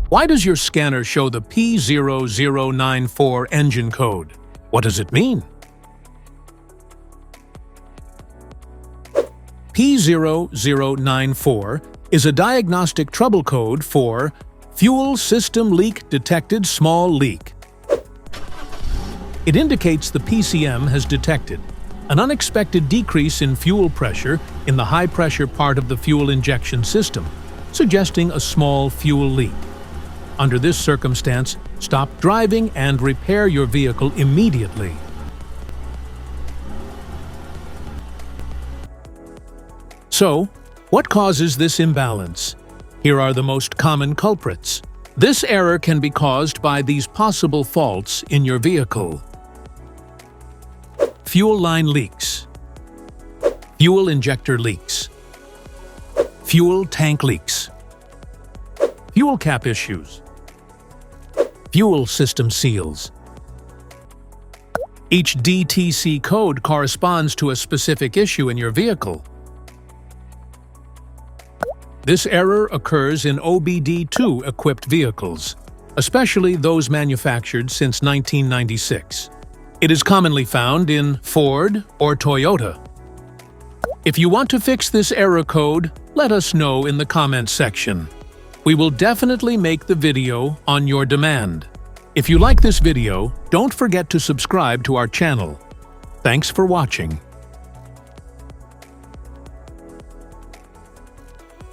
Why does your scanner show the P0094 engine code? What does it mean? P0094 is a diagnostic trouble code for Fuel System Leak Detected Small Leak. It indicates the PCM has detected an unexpected decrease in fuel pressure in the high-pressure part of the fuel injection system, suggesting a small fuel leak. Under this circumstance, stop driving and repair your vehicle immediately. So, what causes this imbalance? Here are the most common culprits. This error can be caused by these possible faults in your vehicle. Fuel line leaks, fuel injector leaks, fuel tank leaks, fuel cap issues, fuel system seals. Each DTC code corresponds to a specific issue in your vehicle. This error occurs in OBD2 equipped vehicles, especially those manufactured since 1996. It is commonly found in Ford or Toyota. If you want to fix this error code, let us know in the comments section. We will definitely make the video on your demand. If you like this video, don't forget to subscribe to our channel. Thanks for watching.